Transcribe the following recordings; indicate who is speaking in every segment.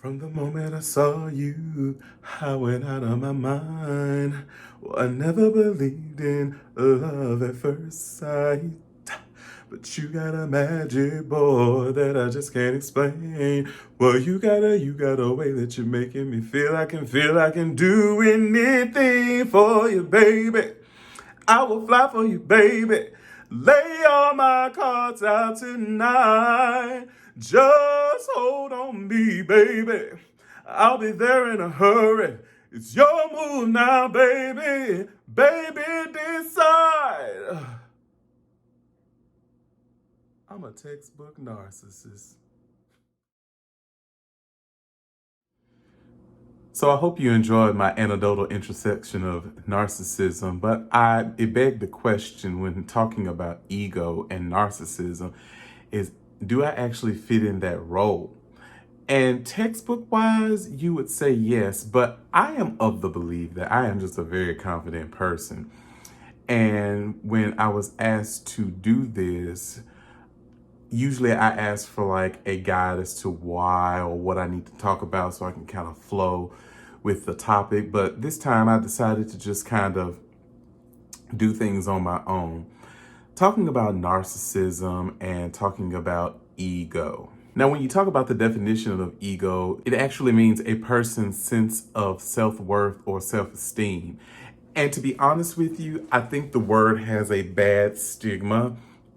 Speaker 1: From the moment I saw you, I went out of my mind. Well, I never believed in love at first sight. But you got a magic, boy, that I just can't explain. Well, you got a way that you're making me feel I can do anything for you, baby. I will fly for you, baby. Lay all my cards out tonight. Just hold on me, baby. I'll be there in a hurry. It's your move now, baby. Baby, decide. I'm a textbook narcissist. So I hope you enjoyed my anecdotal intersection of narcissism, but it begged the question when talking about ego and narcissism is, do I actually fit in that role? And textbook wise, you would say yes, but I am of the belief that I am just a very confident person. And when I was asked to do this, usually I ask for like a guide as to why or what I need to talk about so I can kind of flow with the topic. But this time I decided to just kind of do things on my own, talking about narcissism and talking about ego. Now, when you talk about the definition of ego, it actually means a person's sense of self-worth or self-esteem. And to be honest with you, I think the word has a bad stigma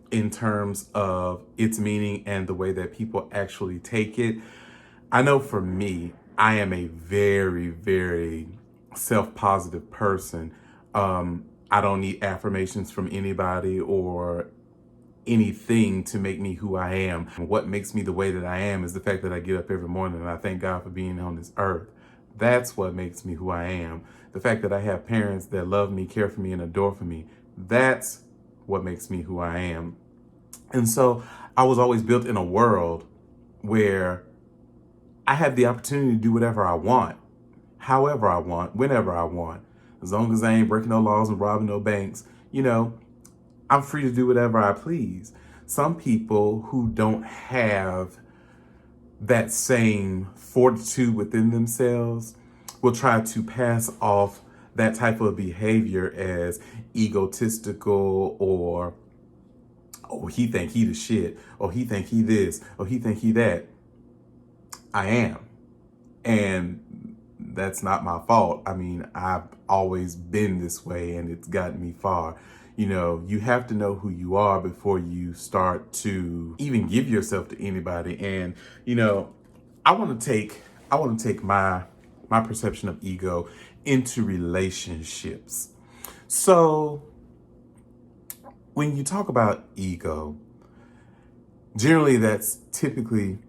Speaker 1: in terms of its meaning and the way that people actually take it. I know for me, I am a very, very self-positive person. I don't need affirmations from anybody or anything to make me who I am. What makes me the way that I am is the fact that I get up every morning and I thank God for being on this earth. That's what makes me who I am. The fact that I have parents that love me, care for me, and adore for me. That's what makes me who I am. And so I was always built in a world where I have the opportunity to do whatever I want, however I want, whenever I want. As long as I ain't breaking no laws and robbing no banks, I'm free to do whatever I please. Some people who don't have that same fortitude within themselves will try to pass off that type of behavior as egotistical or, oh, he think he the shit, or he think he this, or he think he that. I am. And that's not my fault. I mean, I've always been this way and it's gotten me far. You have to know who you are before you start to even give yourself to anybody. And, I want to take my perception of ego into relationships. So when you talk about ego, generally that's typically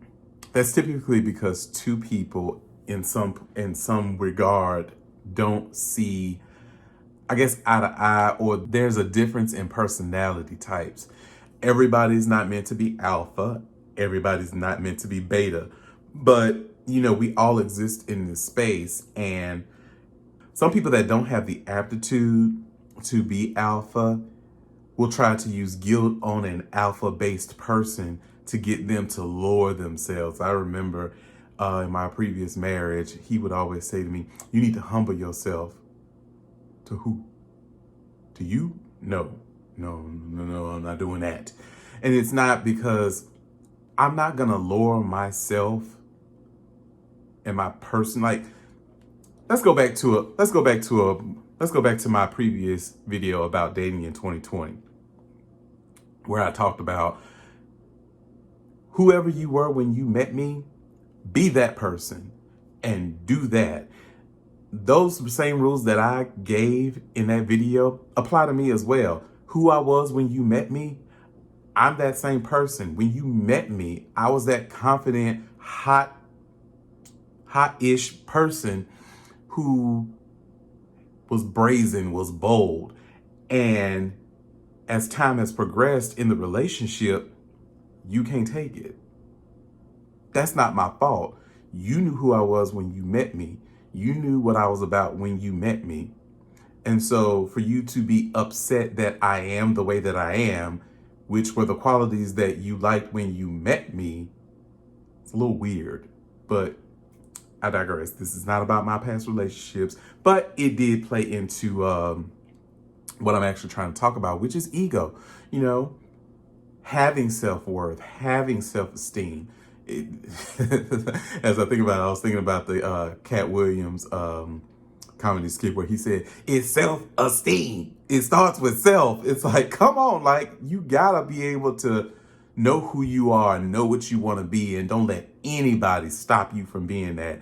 Speaker 1: because two people in some regard don't see, I guess, eye to eye, or there's a difference in personality types. Everybody's not meant to be alpha. Everybody's not meant to be beta. But, we all exist in this space. And some people that don't have the aptitude to be alpha will try to use guilt on an alpha-based person to get them to lower themselves. I remember in my previous marriage, he would always say to me, you need to humble yourself. To who? To you? No, I'm not doing that. And it's not because I'm not gonna lower myself and my person. Like, let's go back to my previous video about dating in 2020, where I talked about whoever you were when you met me, be that person and do that. Those same rules that I gave in that video apply to me as well. Who I was when you met me, I'm that same person. When you met me, I was that confident, hot-ish person who was brazen, was bold. And as time has progressed in the relationship, you can't take it. That's not my fault. You knew who I was when you met me. You knew what I was about when you met me. And so for you to be upset that I am the way that I am, which were the qualities that you liked when you met me, it's a little weird. But I digress. This is not about my past relationships, but it did play into what I'm actually trying to talk about, which is ego. You know, having self-worth, having self-esteem. It, as I think about it, I was thinking about the Cat Williams comedy skit where he said, it's self-esteem. It starts with self. It's like, come on, like you gotta be able to know who you are, know what you want to be, and don't let anybody stop you from being that.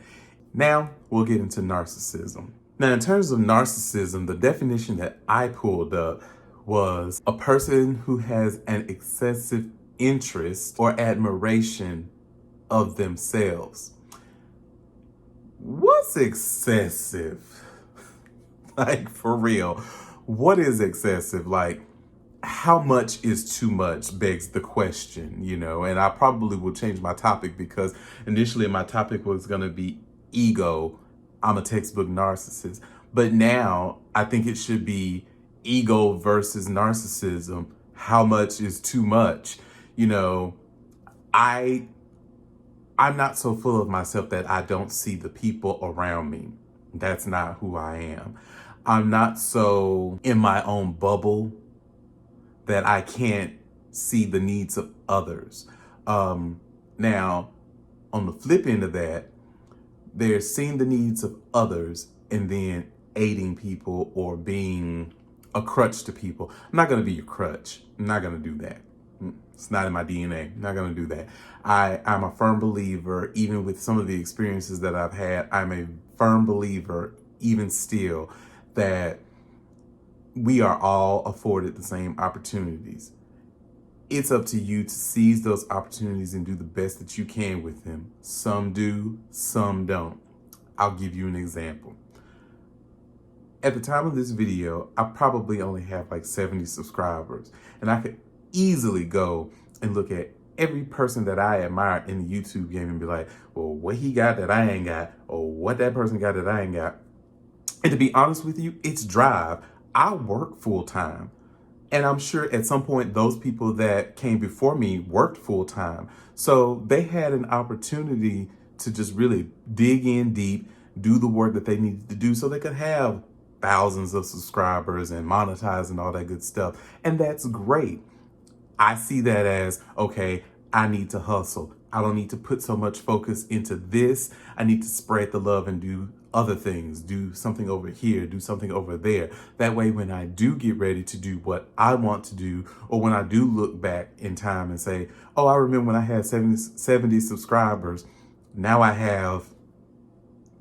Speaker 1: Now we'll get into narcissism. Now, in terms of narcissism, the definition that I pulled up was a person who has an excessive interest or admiration of themselves. What's excessive? Like, for real, what is excessive? Like, how much is too much begs the question, you know? And I probably will change my topic because initially my topic was going to be ego. I'm a textbook narcissist. But now I think it should be ego versus narcissism. How much is too much? You know, I'm not so full of myself that I don't see the people around me. That's not who I am. I'm not so in my own bubble that I can't see the needs of others. Now, on the flip end of that, they're seeing the needs of others and then aiding people or being a crutch to people. I'm not going to be your crutch. I'm not going to do that. It's not in my DNA. I'm not going to do that. I'm a firm believer, even with some of the experiences that I've had, I'm a firm believer, even still, that we are all afforded the same opportunities. It's up to you to seize those opportunities and do the best that you can with them. Some do, some don't. I'll give you an example. At the time of this video, I probably only have like 70 subscribers, and I could easily go and look at every person that I admire in the YouTube game and be like, well, what he got that I ain't got, or what that person got that I ain't got. And to be honest with you, it's drive. I work full time. And I'm sure at some point, those people that came before me worked full time. So they had an opportunity to just really dig in deep, do the work that they needed to do so they could have thousands of subscribers and monetize and all that good stuff. And that's great. I see that as, okay, I need to hustle. I don't need to put so much focus into this. I need to spread the love and do other things, do something over here, do something over there. That way, when I do get ready to do what I want to do, or when I do look back in time and say, oh, I remember when I had 70 subscribers, now I have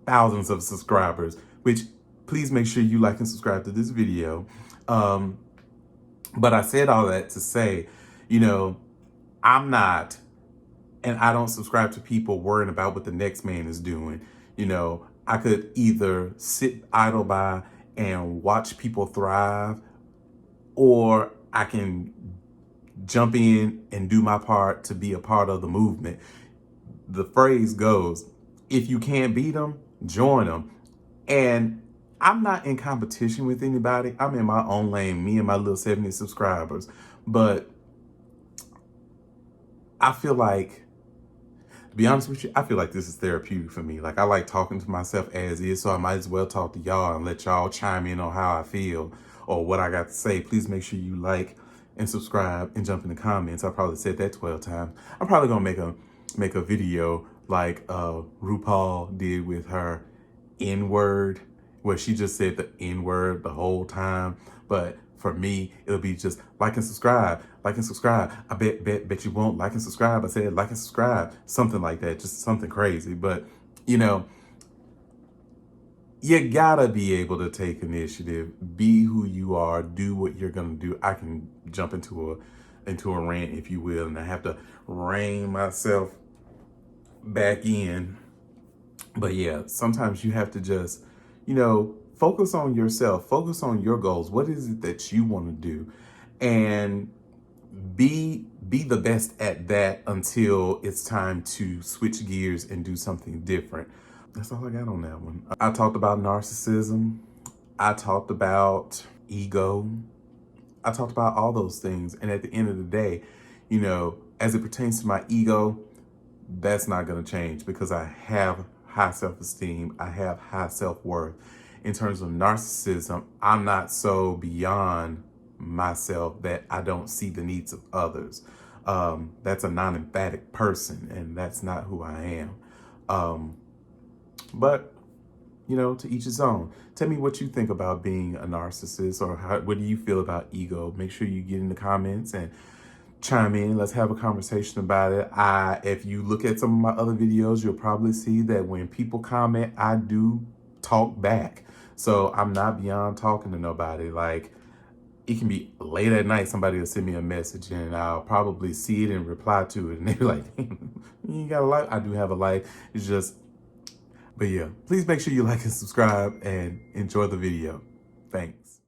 Speaker 1: thousands of subscribers, which please make sure you like and subscribe to this video. But I said all that to say, you know, I'm not, and I don't subscribe to people worrying about what the next man is doing. You know, I could either sit idle by and watch people thrive, or I can jump in and do my part to be a part of the movement. The phrase goes, if you can't beat them, join them. And I'm not in competition with anybody. I'm in my own lane, me and my little 70 subscribers. But I feel like, to be honest with you, I feel like this is therapeutic for me. Like, I like talking to myself as is, so I might as well talk to y'all and let y'all chime in on how I feel or what I got to say. Please make sure you like and subscribe and jump in the comments. I probably said that 12 times. I'm probably gonna make a video like RuPaul did with her N-word, where she just said the N-word the whole time. But for me, it'll be just like and subscribe, like and subscribe. I bet you won't like and subscribe. I said like and subscribe, something like that, just something crazy. But, you know, you gotta be able to take initiative, be who you are, do what you're gonna do. I can jump into a rant, if you will, and I have to rein myself back in. But yeah, sometimes you have to just, you know, focus on yourself, focus on your goals. What is it that you want to do? And be the best at that until it's time to switch gears and do something different. That's all I got on that one. I talked about narcissism. I talked about ego. I talked about all those things. And at the end of the day, as it pertains to my ego, that's not going to change because I have high self-esteem. I have high self-worth. In terms of narcissism, I'm not so beyond myself that I don't see the needs of others. That's a non-emphatic person, and that's not who I am. But to each his own. Tell me what you think about being a narcissist, or what do you feel about ego? Make sure you get in the comments and chime in. Let's have a conversation about it. If you look at some of my other videos, you'll probably see that when people comment, I do talk back. So I'm not beyond talking to nobody. Like, it can be late at night, somebody will send me a message and I'll probably see it and reply to it. And they're like, you got a life? I do have a life. It's just, but yeah, please make sure you like and subscribe and enjoy the video. Thanks.